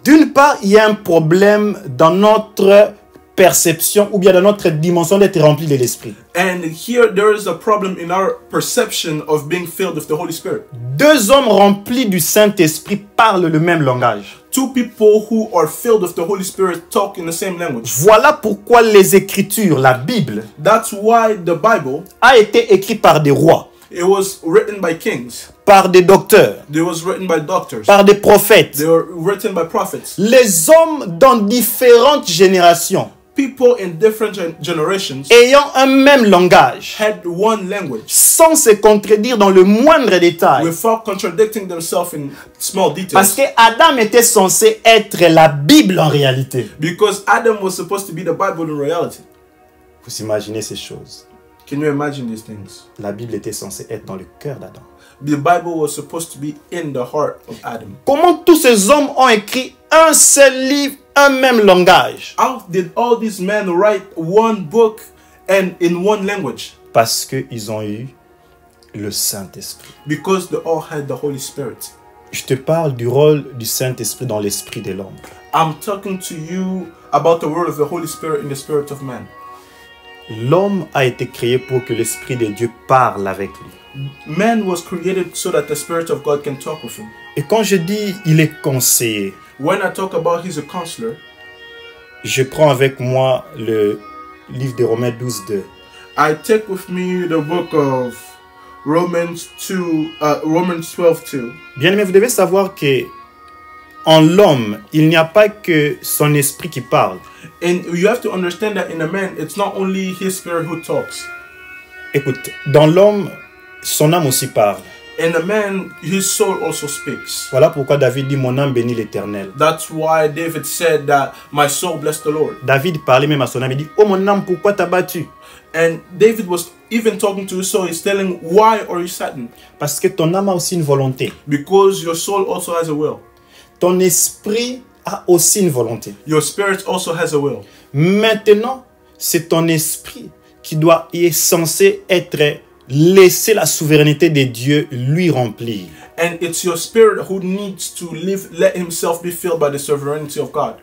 D'une part, il y a un problème dans notre perception ou bien dans notre dimension d'être rempli de l'esprit. And here there is a problem in our perception of being filled with the Holy Spirit. Deux hommes remplis du Saint-Esprit parlent le même langage. Two people who are filled with the Holy Spirit talk in the same language. Voilà pourquoi les Écritures, la Bible, That's why the Bible, a été écrite par des rois, it was written by kings. par des docteurs, It was written by doctors. par des prophètes. They were written by prophets. Les hommes dans différentes générations, People in different generations ayant un même langage, had one language sans se contredire dans le moindre détail. without contradicting themselves in small Parce details. que Adam était censé être la Bible en réalité. Because Adam was supposed to be the Bible in reality. Vous imaginez ces choses. Can you imagine these things? La Bible était censée être dans le cœur d'Adam. The Bible was supposed to be in the heart of Adam. Comment tous ces hommes ont écrit un seul livre, un même langage? How did all these men write one book and in one language? Parce qu'ils ont eu le Saint-Esprit. Because they all had the Holy Spirit. Je te parle du rôle du Saint-Esprit dans l'esprit de l'homme. I'm talking to you about the word of the Holy Spirit in the spirit of man. L'homme a été créé pour que l'Esprit de Dieu parle avec lui. Man was created so that the Spirit of God can talk with him. Et quand je dis il est conseiller, When I talk about he's a counselor, je prends avec moi le livre de Romains 12:2. I take with me the book of Romans 12:2. Bien aimé, vous devez savoir que en l'homme, il n'y a pas que son esprit qui parle. And you have to understand that in a man, it's not only his spirit who talks. Écoute, dans l'homme, son âme aussi parle. In a man, his soul also speaks. Voilà pourquoi David dit, mon âme bénit l'Éternel. That's why David said that my soul bless the Lord. David parlait même à son âme, il dit, oh mon âme, pourquoi t'as battu? And David was even talking to his soul. He's telling, why are you saddened? Parce que ton âme a aussi une volonté. Because your soul also has a will. Ton esprit a aussi une volonté. Your spirit also has a will. Maintenant, c'est ton esprit qui est censé être laisser la souveraineté de Dieu lui remplir. And it's your spirit who needs to let himself be filled by the sovereignty of God.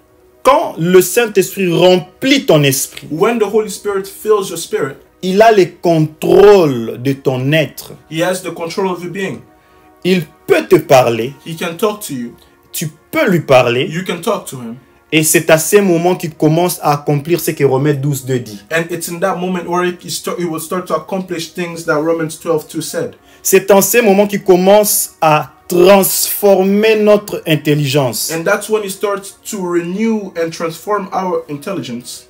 Quand le Saint-Esprit remplit ton esprit, When the Holy Spirit fills your spirit, il a le contrôle de ton être. he has the control of your being. Il peut te parler, He can talk to you. tu peux lui parler, You can talk to him. et c'est à ces moments qu'il commence à accomplir ce que Romains 12:2 dit. And it's in that moment where he will start to accomplish things that Romans 12:2 said. C'est en ces moments qu'il commence à transformer notre intelligence. And that's when he starts to renew and transform our intelligence.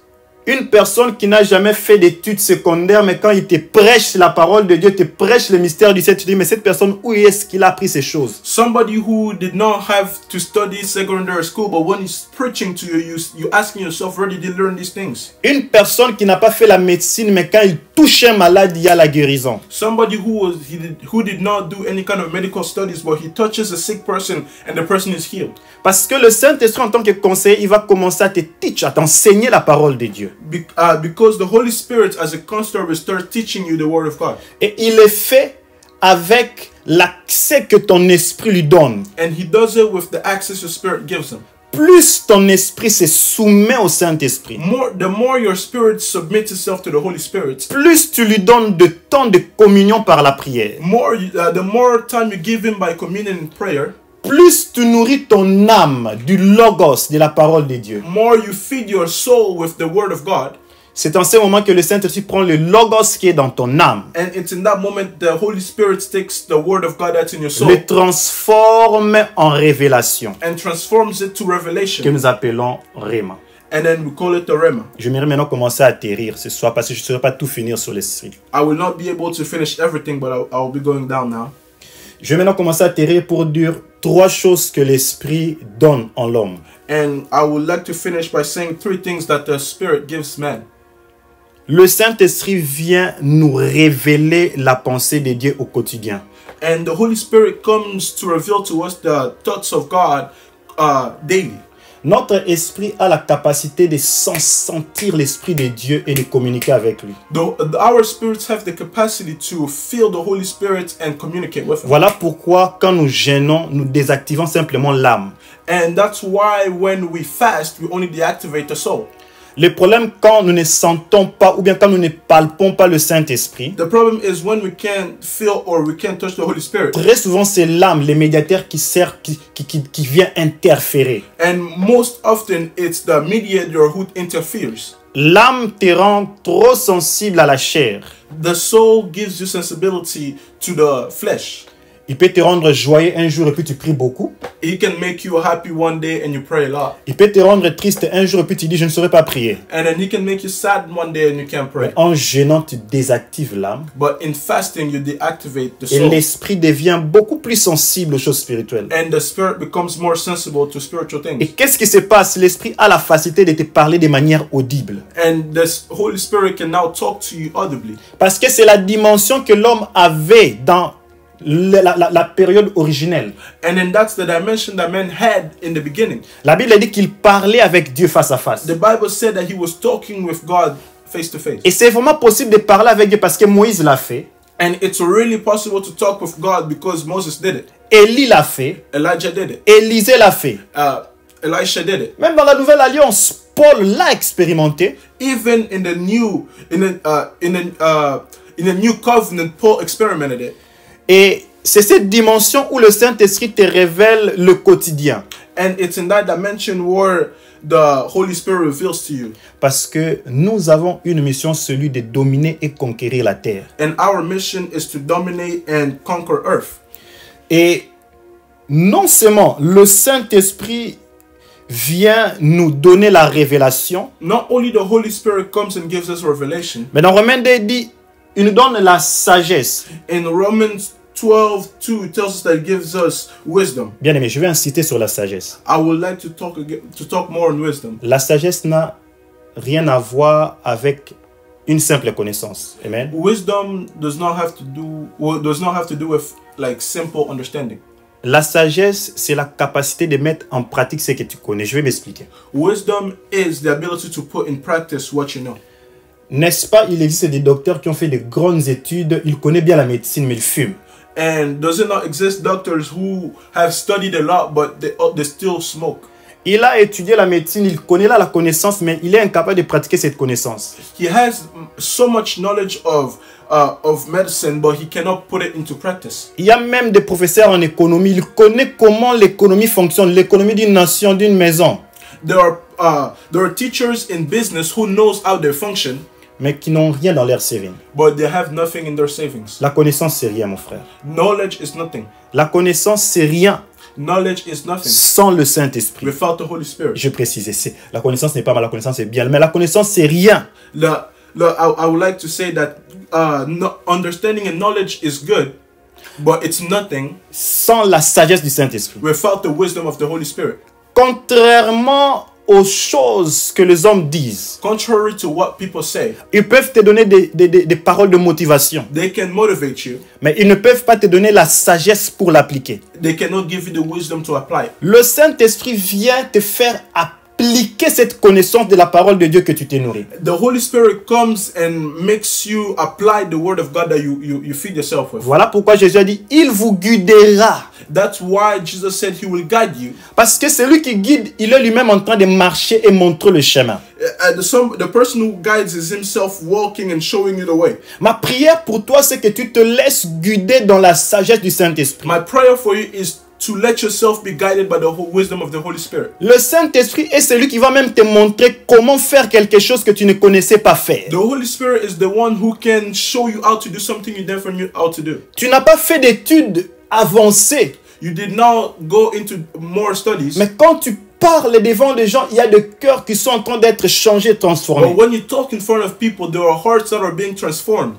Une personne qui n'a jamais fait d'études secondaires, mais quand il te prêche la parole de Dieu, te prêche le mystère du ciel, tu te dis, mais cette personne, où est-ce qu'il a appris ces choses? Somebody who did not have to study secondary school, but when he's preaching to you, you asking yourself, where did he learn these things? Une personne qui n'a pas fait la médecine, mais quand il touche un malade, il y a la guérison. Somebody who did not do any kind of medical studies, but he touches a sick person and the person is healed. Parce que le Saint-Esprit, en tant que conseiller, il va commencer à te teach, à t'enseigner la parole de Dieu. Because the Holy Spirit, as a counselor, will start teaching you the Word of God. Et il est fait avec l'accès que ton esprit lui donne. And he does it with the access your spirit gives him. Plus ton esprit se soumet au Saint-Esprit, The more your spirit submits itself to the Holy Spirit, plus tu lui donnes de temps de communion par la prière, the more time you give him by communion and prayer, plus tu nourris ton âme du logos, de la parole de Dieu, more you feed your soul with the word of God. c'est en ce moment que le Saint-Esprit prend le logos qui est dans ton âme, And it's in that moment the Holy Spirit takes the word of God that's in your soul le transforme en révélation, and transforms it to que revelation. nous appelons Rhéma. And then we call it the Rhema. J'aimerais maintenant commencer à atterrir ce soir parce que je ne saurais pas tout finir sur l'esprit. I will not be able to finish everything, but I'll be going down now. Je vais maintenant commencer à atterrir pour dire 3 choses que l'esprit donne en l'homme. And I would like to finish by saying 3 things that the Spirit gives man. Le Saint-Esprit vient nous révéler la pensée de Dieu au quotidien. And the Holy Spirit comes to reveal to us the thoughts of God daily. Notre esprit a la capacité de sentir l'esprit de Dieu et de communiquer avec lui. Our spirits have the capacity to feel the Holy Spirit and communicate with him. Voilà pourquoi quand nous jeûnons, nous désactivons simplement l'âme. And that's why when we fast, we only deactivate the soul. Le problème quand nous ne sentons pas ou bien quand nous ne palpons pas le Saint-Esprit, The problem is when we can't feel or we can't touch the Holy Spirit. très souvent c'est l'âme, le médiateur qui vient interférer. And most often it's the mediator who interferes. L'âme te rend trop sensible à la chair. The soul gives you sensibility to the flesh. Il peut te rendre joyeux un jour et puis tu pries beaucoup. He can make you happy one day and you pray a lot. Il peut te rendre triste un jour et puis tu dis je ne saurais pas prier. And then he can make you sad one day and you can't pray. En jeûnant, tu désactives l'âme. But in fasting, you deactivate the Et soul. l'esprit devient beaucoup plus sensible aux choses spirituelles. And the spirit becomes more sensible to spiritual Et things. qu'est-ce qui se passe? L'esprit a la facilité de te parler de manière audible. And the Holy Spirit can now talk to you audibly. Parce que c'est la dimension que l'homme avait dans la période originelle. And then that's the dimension that man had in the beginning. La Bible dit qu'il parlait avec Dieu face à face. The Bible said that he was talking with God face to face. Et c'est vraiment possible de parler avec Dieu parce que Moïse l'a fait. And it's really possible to talk with God because Moses did it. Élie l'a fait. Elijah did it. Élisée l'a fait. Elisha did it. Même dans la Nouvelle Alliance, Paul l'a expérimenté. Even in the new covenant, Paul experimented it. Et c'est cette dimension où le Saint-Esprit te révèle le quotidien. And it's in that dimension where the Holy Spirit reveals to you. Parce que nous avons une mission, celui de dominer et conquérir la terre. And our mission is to dominate and conquer earth. Et non seulement le Saint-Esprit vient nous donner la révélation, Not only the Holy Spirit comes and gives us revelation. mais dans Romains 2, il dit, il nous donne la sagesse. In Romans 12:2, it tells us that it gives us wisdom. Bien aimé, je vais insister sur la sagesse. I would like to talk more on wisdom. La sagesse n'a rien à voir avec une simple connaissance. Amen. Wisdom does not have to do with like simple understanding. La sagesse, c'est la capacité de mettre en pratique ce que tu connais. Je vais m'expliquer. Wisdom is the ability to put in practice what you know. N'est-ce pas, il existe des docteurs qui ont fait de grandes études, ils connaissent bien la médecine, mais ils fument. And does it not exist doctors who have studied a lot but they still smoke? Il a étudié la médecine, il connaît là la connaissance, mais il est incapable de pratiquer cette connaissance. He has so much knowledge of medicine, but he cannot put it into practice. Il y a même des professeurs en économie, il connaît comment l'économie fonctionne, l'économie d'une nation, d'une maison. There are teachers in business who knows how they function, mais qui n'ont rien dans leur saving. but they have nothing in their savings. La connaissance, c'est rien, mon frère. Knowledge is nothing. La connaissance, c'est rien Knowledge is nothing sans le Saint-Esprit. without the Holy Spirit. Je précise, la connaissance n'est pas mal, la connaissance c'est bien, mais la connaissance, c'est rien. I would like to say that understanding and knowledge is good, but it's nothing sans la sagesse du Saint-Esprit. without the wisdom of the Holy Spirit. Contrairement aux choses que les hommes disent, Contrary to what people say, ils peuvent te donner des paroles de motivation, they can motivate you. mais ils ne peuvent pas te donner la sagesse pour l'appliquer. They cannot give you the wisdom to apply it. Le Saint-Esprit vient te faire appliquer cette connaissance de la parole de Dieu que tu t'es nourri. The Holy Spirit comes and makes you apply the word of God that you feed yourself with. Voilà pourquoi Jésus a dit, il vous guidera. That's why Jesus said he will guide you. Parce que celui qui guide, il est lui-même en train de marcher et montrer le chemin. The person who guides is himself walking and showing you the way. Ma prière pour toi, c'est que tu te laisses guider dans la sagesse du Saint-Esprit. My prayer for you is to let yourself be guided by the wisdom of the Holy Spirit. Le Saint-Esprit est celui qui va même te montrer comment faire quelque chose que tu ne connaissais pas faire. The Holy Spirit is the one who can show you how to do something you never knew how to do. Tu n'as pas fait d'études avancées. You did not go into more studies. Mais quand tu parles devant les gens, il y a des cœurs qui sont en train d'être changés, transformés. But when you talk in front of people, there are hearts that are being transformed.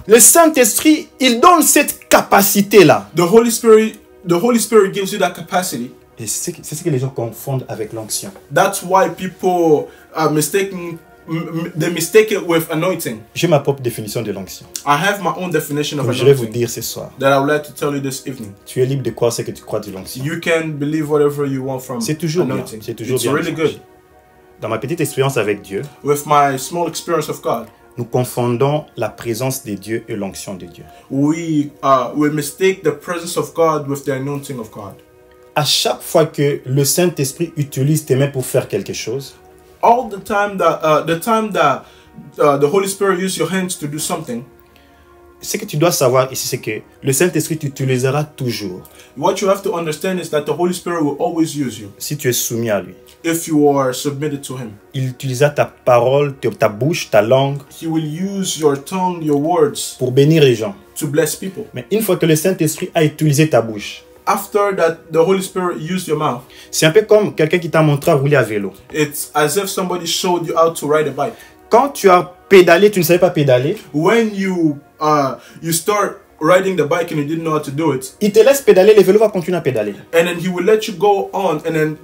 Le Saint-Esprit, il donne cette capacité-là. The Holy Spirit gives you that capacity. Et c'est ce que les gens confondent avec l'onction. That's why people they mistake it with anointing. J'ai ma propre définition de l'onction. I have my own definition of Je vais vous anointing dire ce soir. that I would like to tell you this evening. Tu es libre de croire ce que tu crois de l'onction. You can believe whatever you want from C'est toujours bien. anointing. C'est toujours It's bien. really good. Dans ma petite expérience avec Dieu, With my small experience of God, nous confondons la présence de Dieu et l'onction de Dieu. we mistake the presence of God with the anointing of God. À chaque fois que le Saint-Esprit utilise tes mains pour faire quelque chose, All the time that the Holy Spirit uses your hands to do something, ce que tu dois savoir ici, c'est que le Saint-Esprit t'utilisera toujours what you have to understand is that the Holy Spirit will always use you si tu es soumis à lui. if you are submitted to Him. Il utilisera ta parole, ta bouche, ta langue He will use your tongue, your words pour bénir les gens. to bless people. Mais une fois que le Saint-Esprit a utilisé ta bouche, After that, the Holy Spirit used your mouth. c'est un peu comme quelqu'un qui t'a montré à rouler à vélo. It's as if somebody showed you how to ride a bike. Quand tu as pédalé, tu ne savais pas pédaler, When you start riding the bike and you didn't know how to do it, il te laisse pédaler, le vélo va continuer à pédaler. and then he will let you go on, and then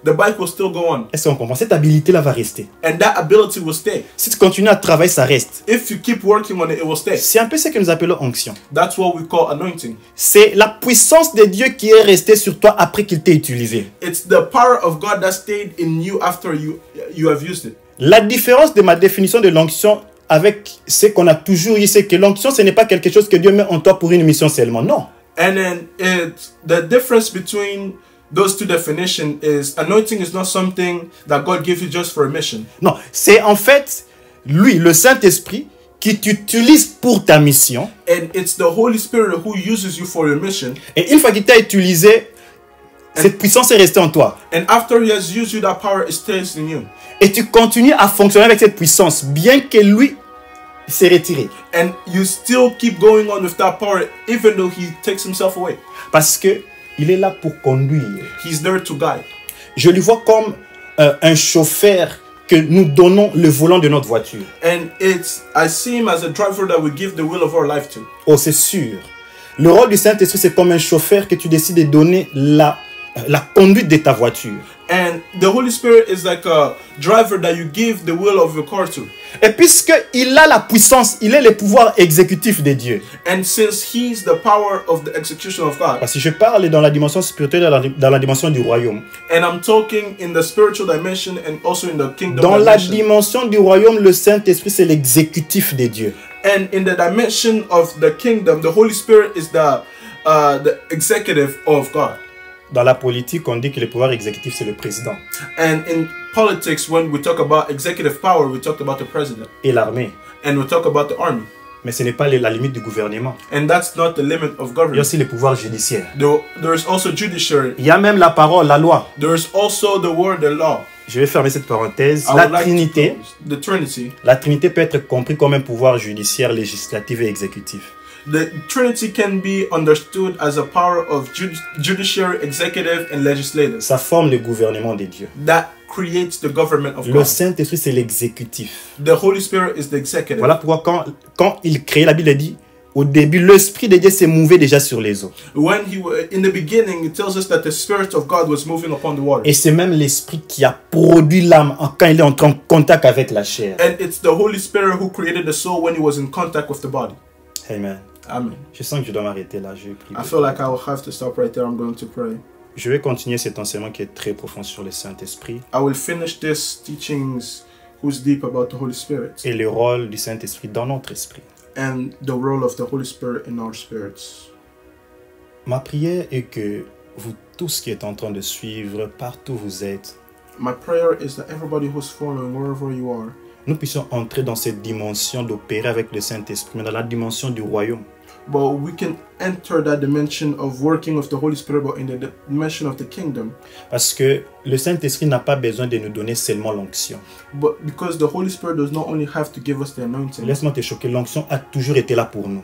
the bike will still go on, Est-ce qu'on comprend? Cette habilité-là va rester. and that ability will stay. Si tu continues à travailler, ça reste. If you keep working on it, it will stay. C'est un peu ce que nous appelons onction. That's what we call anointing. C'est la puissance de Dieu qui est restée sur toi après qu'il t'ait utilisé. It's the power of God that stayed in you after you have used it. La différence de ma définition de l'onction avec ce qu'on a toujours eu, c'est que l'onction, ce n'est pas quelque chose que Dieu met en toi pour une mission seulement. Non. And then the difference between those two definitions is anointing is not something that God gives you just for a mission. Non, c'est en fait lui, le Saint-Esprit, qui t'utilise pour ta mission. And it's the Holy Spirit who uses you for your mission. Et une fois qu'il t'a utilisé, cette puissance est restée en toi. And after He has used you, that power stays in you. Et tu continues à fonctionner avec cette puissance, bien que lui s'est retiré. And you still keep going on with that power, even though He takes Himself away. Parce que il est là pour conduire. He's there to guide. Je le vois comme un chauffeur que nous donnons le volant de notre voiture. And I see Him as a driver that we give the wheel of our life to. Oh, c'est sûr. Le rôle du Saint-Esprit, c'est comme un chauffeur que tu décides de donner la conduite de ta voiture. And the Holy Spirit is like a driver that you give the wheel of your car to. Et puisqu'il a la puissance, il est le pouvoir exécutif de Dieu. And since He's the power of the execution of God. Parce que je parle dans la dimension spirituelle, dans la dimension du royaume. And I'm talking in the spiritual dimension and also in the kingdom Dans la dimension. dimension du royaume, le Saint-Esprit, c'est l'exécutif de Dieu. And in the dimension of the kingdom, the Holy Spirit is the executive of God. Dans la politique, on dit que le pouvoir exécutif, c'est le président. And in politics, when we talk about executive power, we talk about the president. Et l'armée. And we talk about the army. Mais ce n'est pas la limite du gouvernement. And that's not the limit of Il y a government. aussi le pouvoir judiciaire. There is also judiciary. Il y a même la parole, la loi. There is also the word, the law. Je vais fermer cette parenthèse. I La would like Trinité. to close. The Trinity. La Trinité peut être comprise comme un pouvoir judiciaire, législatif et exécutif. The Trinity can be understood as a power of judiciary, executive, and legislative. Ça forme le gouvernement de Dieu. That creates the government of Le God. Saint-Esprit, c'est l'exécutif. The Holy Spirit is the executive. Voilà pourquoi quand il crée, la Bible dit, au début, l'Esprit de Dieu s'est mouvé déjà sur les eaux. When in the beginning, it tells us that the Spirit of God was moving upon the water. Et c'est même l'Esprit qui a produit l'âme quand il est entré en contact avec la chair. And it's the Holy Spirit who created the soul when He was in contact with the body. Amen. Amen. Je sens que je dois m'arrêter là. Je prie. I feel like I will have to stop right there. I'm going to pray. Je vais continuer cet enseignement qui est très profond sur le Saint-Esprit I will finish this teachings who's deep about the Holy Spirit et le rôle du Saint-Esprit dans notre esprit. and the role of the Holy Spirit in our spirits. Ma prière est que vous tous qui êtes en train de suivre, partout où vous êtes, My prayer is that everybody who's following, wherever you are, nous puissions entrer dans cette dimension d'opérer avec le Saint-Esprit, mais dans la dimension du royaume. but we can enter that dimension of working of the Holy Spirit, but in the dimension of the kingdom. Parce que le Saint-Esprit n'a pas besoin de nous donner seulement l'onction. But because the Holy Spirit does not only have to give us the anointing. Laisse-moi te choquer, l'onction a toujours été là pour nous.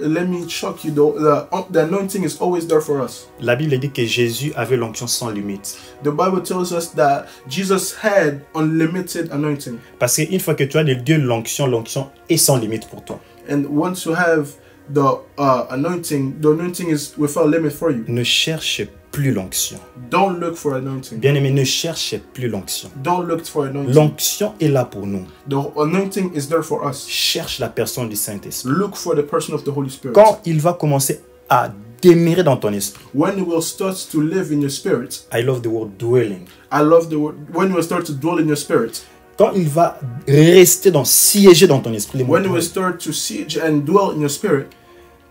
Let me shock you, the anointing is always there for us. La Bible dit que Jésus avait l'onction sans limite. The Bible tells us that Jesus had unlimited anointing. Parce qu'une fois que tu as de Dieu l'onction, l'onction est sans limite pour toi. And once you have the anointing is without limit for you. Ne cherche plus l'onction. Don't look for anointing. Bien-aimé, ne cherche plus l'onction. Don't look for anointing. L'onction est là pour nous. The anointing is there for us. Cherche la personne du Saint-Esprit. Look for the person of the Holy Spirit. Quand il va commencer à demeurer dans ton esprit. When it will start to live in your spirit. I love the word dwelling. I love the word when it will start to dwell in your spirit. Quand il va rester siéger dans ton esprit. When it will start to siege and dwell in your spirit.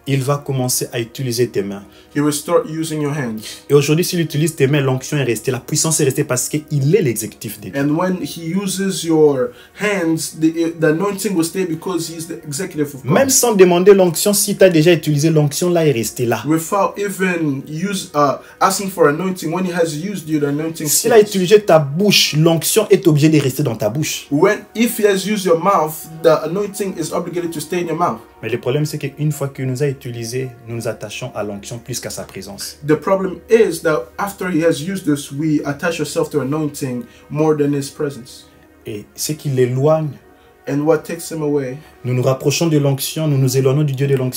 Il va commencer à utiliser tes mains. He will start using your hands. Et aujourd'hui, s'il utilise tes mains, l'onction est restée, la puissance est restée parce qu'il est l'exécutif de Dieu. And when he uses your hands, the anointing will stay because he is the executive of God. Même sans demander l'onction, si tu as déjà utilisé l'onction, là, est restée là. Without even asking for anointing, when he has used you, the anointing. S'il a utilisé ta bouche, l'onction est obligée de rester dans ta bouche. If he has used your mouth, the anointing is obligated to stay in your mouth. Mais le problème, c'est qu'une fois qu'il nous a utilisé, nous nous attachons à l'onction plus qu'à sa présence. The problem is that after he has used us, we attach ourselves to anointing more than his presence. Et ce qui l'éloigne, and what takes him away, nous nous rapprochons de l'onction, nous nous éloignons du Dieu de l'onction.